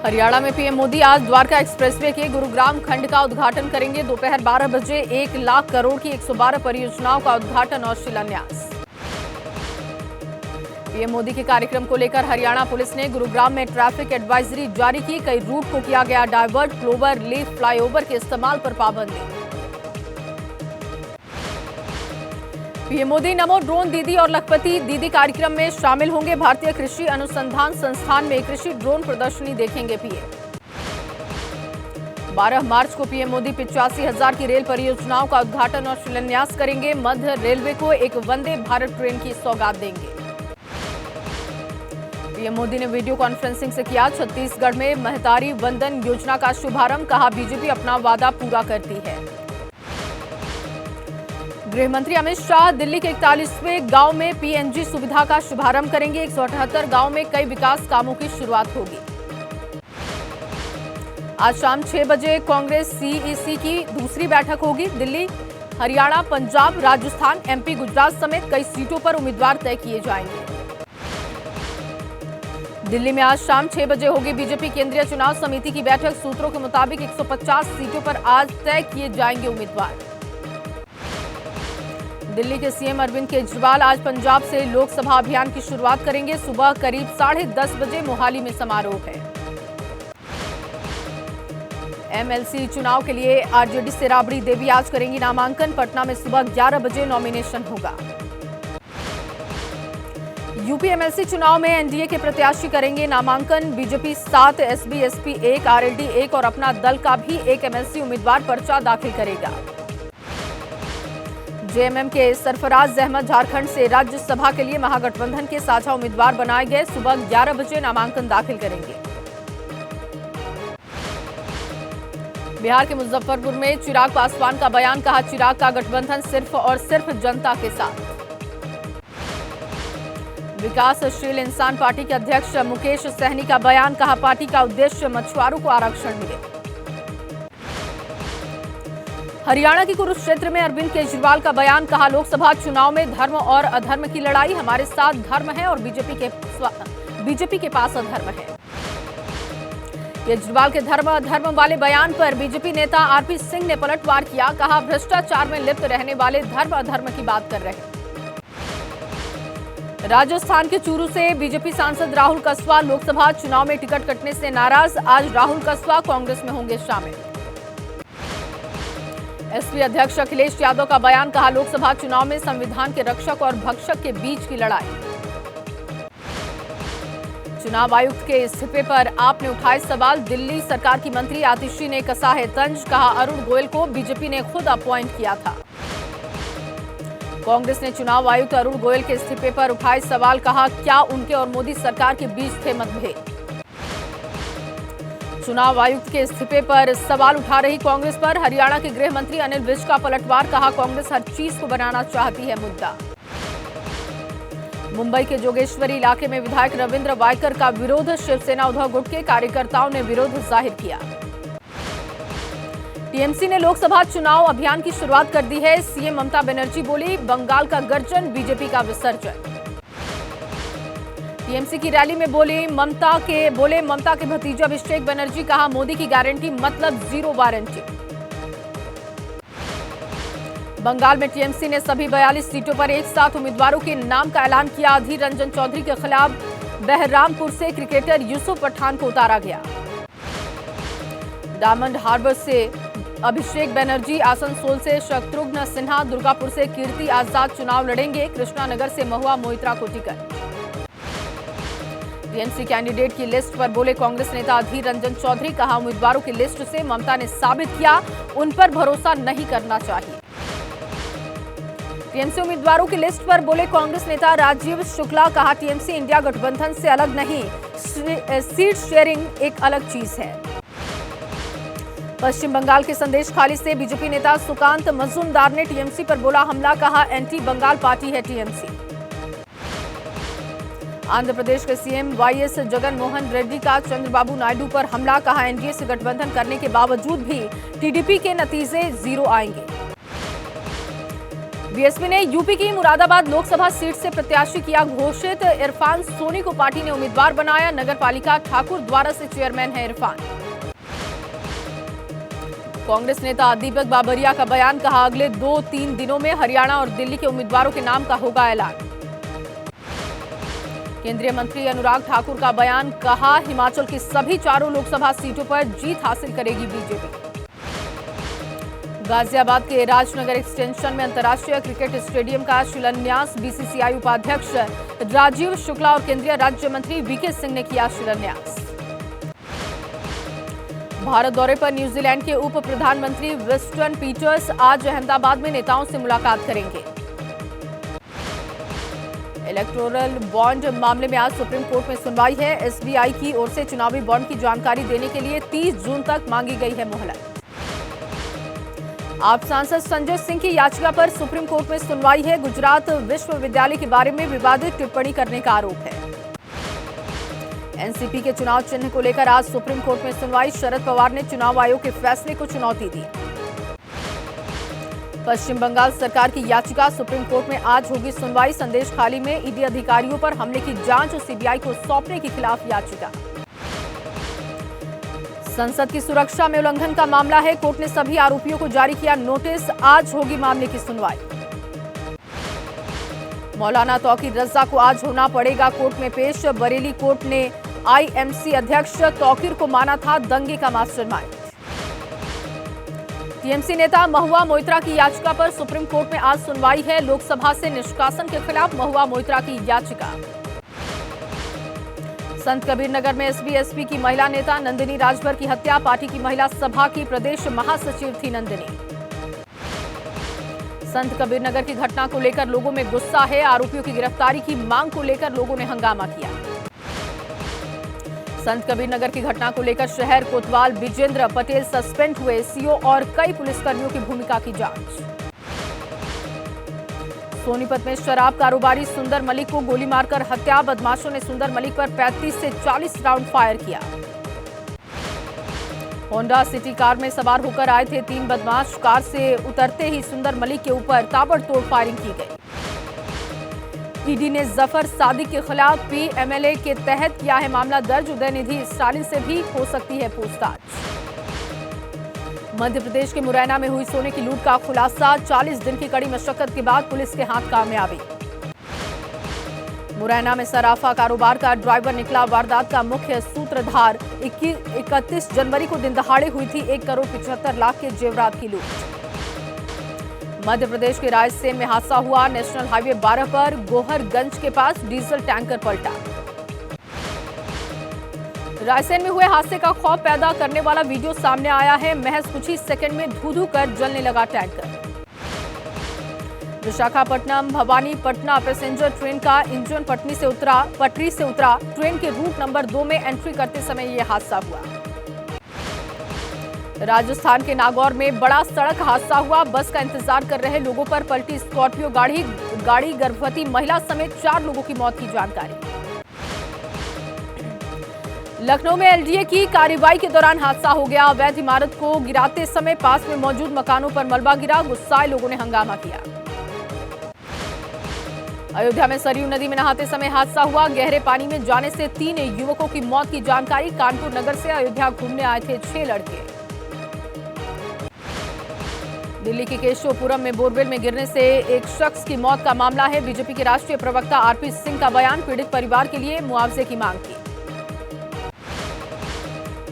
हरियाणा में पीएम मोदी आज द्वारका एक्सप्रेसवे के गुरुग्राम खंड का उद्घाटन करेंगे। दोपहर 12 बजे 1 लाख करोड़ की 112 परियोजनाओं का उद्घाटन और शिलान्यास। पीएम मोदी के कार्यक्रम को लेकर हरियाणा पुलिस ने गुरुग्राम में ट्रैफिक एडवाइजरी जारी की। कई रूट को किया गया डायवर्ट। क्लोवर लीफ फ्लाईओवर के इस्तेमाल पर पाबंदी। पीएम मोदी नमो ड्रोन दीदी और लखपति दीदी कार्यक्रम में शामिल होंगे। भारतीय कृषि अनुसंधान संस्थान में कृषि ड्रोन प्रदर्शनी देखेंगे पीएम। 12 मार्च को पीएम मोदी 85,000 की रेल परियोजनाओं का उद्घाटन और शिलान्यास करेंगे। मध्य रेलवे को एक वंदे भारत ट्रेन की सौगात देंगे। पीएम मोदी ने वीडियो कॉन्फ्रेंसिंग से किया छत्तीसगढ़ में महतारी वंदन योजना का शुभारंभ। कहा बीजेपी अपना वादा पूरा करती है। गृह मंत्री अमित शाह दिल्ली के 41वें गांव में पीएनजी सुविधा का शुभारंभ करेंगे। 178 गांव में कई विकास कामों की शुरुआत होगी। आज शाम 6 बजे कांग्रेस सीईसी की दूसरी बैठक होगी। दिल्ली, हरियाणा, पंजाब, राजस्थान, एमपी, गुजरात समेत कई सीटों पर उम्मीदवार तय किए जाएंगे। दिल्ली में आज शाम 6 बजे होगी बीजेपी केंद्रीय चुनाव समिति की बैठक। सूत्रों के मुताबिक 150 सीटों पर आज तय किए जाएंगे उम्मीदवार। दिल्ली के सीएम अरविंद केजरीवाल आज पंजाब से लोकसभा अभियान की शुरुआत करेंगे। सुबह करीब 10:30 बजे मोहाली में समारोह है। एमएलसी चुनाव के लिए आरजेडी से राबड़ी देवी आज करेंगी नामांकन। पटना में सुबह 11 बजे नॉमिनेशन होगा। यूपी एमएलसी चुनाव में एनडीए के प्रत्याशी करेंगे नामांकन। बीजेपी 7, एसबी, एसपी 1, आरएलडी 1 और अपना दल का भी एक एमएलसी उम्मीदवार पर्चा दाखिल करेगा। जेएमएम के सरफराज अहमद झारखंड से राज्यसभा के लिए महागठबंधन के साझा उम्मीदवार बनाए गए। सुबह 11 बजे नामांकन दाखिल करेंगे। बिहार के मुजफ्फरपुर में चिराग पासवान का बयान। कहा चिराग का गठबंधन सिर्फ और सिर्फ जनता के साथ। विकासशील इंसान पार्टी के अध्यक्ष मुकेश सहनी का बयान। कहा पार्टी का उद्देश्य मछुआरों को आरक्षण मिले। हरियाणा के कुरुक्षेत्र में अरविंद केजरीवाल का बयान। कहा लोकसभा चुनाव में धर्म और अधर्म की लड़ाई। हमारे साथ धर्म है और बीजेपी के पास अधर्म है। केजरीवाल के धर्म अधर्म वाले बयान पर बीजेपी नेता आरपी सिंह ने पलटवार किया। कहा भ्रष्टाचार में लिप्त रहने वाले धर्म अधर्म की बात कर रहे हैं। राजस्थान के चूरू से बीजेपी सांसद राहुल कस्वाल लोकसभा चुनाव में टिकट कटने से नाराज। आज राहुल कस्वाल कांग्रेस में होंगे शामिल। एसपी अध्यक्ष अखिलेश यादव का बयान। कहा लोकसभा चुनाव में संविधान के रक्षक और भक्षक के बीच की लड़ाई। चुनाव आयुक्त के इस्तीफे पर आपने उठाए सवाल। दिल्ली सरकार की मंत्री आतिशी ने कसा है तंज। कहा अरुण गोयल को बीजेपी ने खुद अपॉइंट किया था। कांग्रेस ने चुनाव आयुक्त अरुण गोयल के इस्तीफे पर उठाए सवाल। कहा क्या उनके और मोदी सरकार के बीच थे मतभेद। चुनाव आयुक्त के इस्तीफे पर सवाल उठा रही कांग्रेस पर हरियाणा के गृह मंत्री अनिल विज का पलटवार। कहा कांग्रेस हर चीज को बनाना चाहती है मुद्दा। मुंबई के जोगेश्वरी इलाके में विधायक रविंद्र वायकर का विरोध। शिवसेना उद्धव गुट के कार्यकर्ताओं ने विरोध जाहिर किया। टीएमसी ने लोकसभा चुनाव अभियान की शुरुआत कर दी है। सीएम ममता बनर्जी बोली बंगाल का गर्जन, बीजेपी का विसर्जन। टीएमसी की रैली में बोले ममता के भतीजे अभिषेक बनर्जी। कहा मोदी की गारंटी मतलब जीरो वारंटी। बंगाल में टीएमसी ने सभी 42 सीटों पर एक साथ उम्मीदवारों के नाम का ऐलान किया। अधीर रंजन चौधरी के खिलाफ बहरामपुर से क्रिकेटर यूसुफ पठान को उतारा गया। डायमंड हार्बर से अभिषेक बनर्जी, आसनसोल से शत्रुघ्न सिन्हा, दुर्गापुर से कीर्ति आजाद चुनाव लड़ेंगे। कृष्णानगर से महुआ मोइत्रा को टिकट। टीएमसी कैंडिडेट की लिस्ट पर बोले कांग्रेस नेता अधीर रंजन चौधरी। कहा उम्मीदवारों की लिस्ट से ममता ने साबित किया उन पर भरोसा नहीं करना चाहिए। टीएमसी उम्मीदवारों की लिस्ट पर बोले कांग्रेस नेता राजीव शुक्ला। कहा टीएमसी इंडिया गठबंधन से अलग नहीं, सीट शेयरिंग एक अलग चीज है। पश्चिम बंगाल के संदेश खाली से बीजेपी नेता सुकांत मजूमदार ने टीएमसी पर बोला हमला। कहा एंटी बंगाल पार्टी है टीएमसी। आंध्र प्रदेश के सीएम वाईएस जगन मोहन रेड्डी का चंद्रबाबू नायडू पर हमला। कहा एनडीए से गठबंधन करने के बावजूद भी टीडीपी के नतीजे जीरो आएंगे। बीएसपी ने यूपी की मुरादाबाद लोकसभा सीट से प्रत्याशी किया घोषित। इरफान सोनी को पार्टी ने उम्मीदवार बनाया। नगरपालिका ठाकुर द्वारा से चेयरमैन है इरफान। कांग्रेस नेता दीपक बाबरिया का बयान, कहा अगले 2-3 दिनों में हरियाणा और दिल्ली के उम्मीदवारों के नाम का होगा ऐलान। केंद्रीय मंत्री अनुराग ठाकुर का बयान, कहा हिमाचल की सभी 4 लोकसभा सीटों पर जीत हासिल करेगी बीजेपी। गाजियाबाद के राजनगर एक्सटेंशन में अंतर्राष्ट्रीय क्रिकेट स्टेडियम का शिलान्यास। बीसीसीआई उपाध्यक्ष राजीव शुक्ला और केंद्रीय राज्य मंत्री वीके सिंह ने किया शिलान्यास। भारत दौरे पर न्यूजीलैंड के उप प्रधानमंत्री विंस्टन पीटर्स आज अहमदाबाद में नेताओं से मुलाकात करेंगे। इलेक्टोरल बॉन्ड मामले में आज सुप्रीम कोर्ट में सुनवाई है। एसबीआई की ओर से चुनावी बॉन्ड की जानकारी देने के लिए 30 जून तक मांगी गई है मोहलत। आप सांसद संजय सिंह की याचिका पर सुप्रीम कोर्ट में सुनवाई है। गुजरात विश्वविद्यालय के बारे में विवादित टिप्पणी करने का आरोप है। एनसीपी के चुनाव चिन्ह को लेकर आज सुप्रीम कोर्ट में सुनवाई। शरद पवार ने चुनाव आयोग के फैसले को चुनौती दी। पश्चिम बंगाल सरकार की याचिका, सुप्रीम कोर्ट में आज होगी सुनवाई। संदेश खाली में ईडी अधिकारियों पर हमले की जांच और सीबीआई को सौंपने के खिलाफ याचिका। संसद की सुरक्षा में उल्लंघन का मामला है। कोर्ट ने सभी आरोपियों को जारी किया नोटिस। आज होगी मामले की सुनवाई। मौलाना तौकीर रजा को आज होना पड़ेगा कोर्ट में पेश। बरेली कोर्ट ने आईएमसी अध्यक्ष तौकीर को माना था दंगे का मास्टरमाइंड। टीएमसी नेता महुआ मोइत्रा की याचिका पर सुप्रीम कोर्ट में आज सुनवाई है। लोकसभा से निष्कासन के खिलाफ महुआ मोइत्रा की याचिका। संत कबीर नगर में एसबी-एसपी की महिला नेता नंदिनी राजभर की हत्या। पार्टी की महिला सभा की प्रदेश महासचिव थी नंदिनी। संत कबीर नगर की घटना को लेकर लोगों में गुस्सा है। आरोपियों की गिरफ्तारी की मांग को लेकर लोगों ने हंगामा किया। संत कबीर नगर की घटना को लेकर शहर कोतवाल विजेंद्र पटेल सस्पेंड हुए। सीओ और कई पुलिसकर्मियों की भूमिका की जांच। सोनीपत में शराब कारोबारी सुंदर मलिक को गोली मारकर हत्या। बदमाशों ने सुंदर मलिक पर 35 से 40 राउंड फायर किया। होंडा सिटी कार में सवार होकर आए थे 3 बदमाश। कार से उतरते ही सुंदर मलिक के ऊपर ताबड़तोड़ फायरिंग की गई। ईडी ने जफर सादिक के खिलाफ पीएमएलए के तहत किया है मामला दर्ज। उदयनिधि स्टालिन से भी हो सकती है पूछताछ। मध्य प्रदेश के मुरैना में हुई सोने की लूट का खुलासा। 40 दिन की कड़ी मशक्कत के बाद पुलिस के हाथ कामयाबी। मुरैना में सराफा कारोबार का ड्राइवर निकला वारदात का मुख्य सूत्रधार। 31 जनवरी को दिन दहाड़े हुई थी 1 करोड़ 75 लाख के जेवरात की लूट। मध्य प्रदेश के रायसेन में हादसा हुआ। नेशनल हाईवे 12 पर गोहरगंज के पास डीजल टैंकर पलटा। रायसेन में हुए हादसे का खौफ पैदा करने वाला वीडियो सामने आया है। महज कुछ ही सेकंड में धू-धू कर जलने लगा tanker. Visakhapatnam Bhavani Patna passenger train का इंजन पटरी से उतरा। ट्रेन के रूट नंबर 2 में एंट्री करते समय यह हादसा हुआ। राजस्थान के नागौर में बड़ा सड़क हादसा हुआ। बस का इंतजार कर रहे लोगों पर पलटी स्कॉर्पियो गाड़ी। गर्भवती महिला समेत 4 लोगों की मौत की जानकारी। लखनऊ में एलडीए की कार्रवाई के दौरान हादसा हो गया। अवैध इमारत को गिराते समय पास में मौजूद मकानों पर मलबा गिरा। गुस्साए लोगों ने हंगामा किया। अयोध्या में सरयू नदी में नहाते समय हादसा हुआ। गहरे पानी में जाने से 3 युवकों की मौत की जानकारी। कानपुर नगर से अयोध्या घूमने आए थे 6 लड़के। दिल्ली के केशवपुरम में बोरवेल में गिरने से एक शख्स की मौत का मामला है। बीजेपी के राष्ट्रीय प्रवक्ता आरपी सिंह का बयान, पीड़ित परिवार के लिए मुआवजे की मांग की।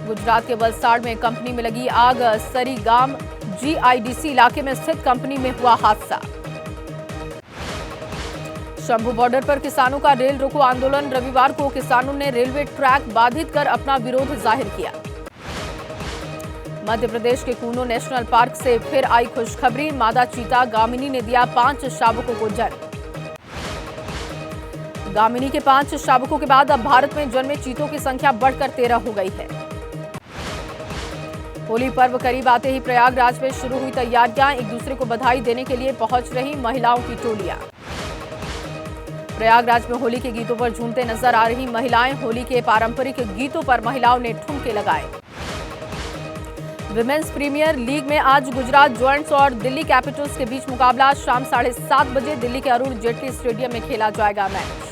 गुजरात के वलसाड़ में कंपनी में लगी आग। सरीगाम जीआईडीसी इलाके में स्थित कंपनी में हुआ हादसा। शंभू बॉर्डर पर किसानों का रेल रोको आंदोलन। रविवार को किसानों ने रेलवे ट्रैक बाधित कर अपना विरोध जाहिर किया। मध्य प्रदेश के कूनो नेशनल पार्क से फिर आई खुशखबरी। मादा चीता गामिनी ने दिया 5 शावकों को जन्म। गामिनी के 5 शावकों के बाद अब भारत में जन्मे चीतों की संख्या बढ़कर 13 हो गई है। होली पर्व करीब आते ही प्रयागराज में शुरू हुई तैयारियां। एक दूसरे को बधाई देने के लिए पहुंच रही महिलाओं की टोलियां। प्रयागराज में होली के गीतों पर झूमते नजर आ रही महिलाएं। होली के पारंपरिक गीतों पर महिलाओं ने ठुमके लगाए। विमेंस प्रीमियर लीग में आज गुजरात जॉयंट्स और दिल्ली कैपिटल्स के बीच मुकाबला शाम 7:30 बजे दिल्ली के अरुण जेटली स्टेडियम में खेला जाएगा मैच।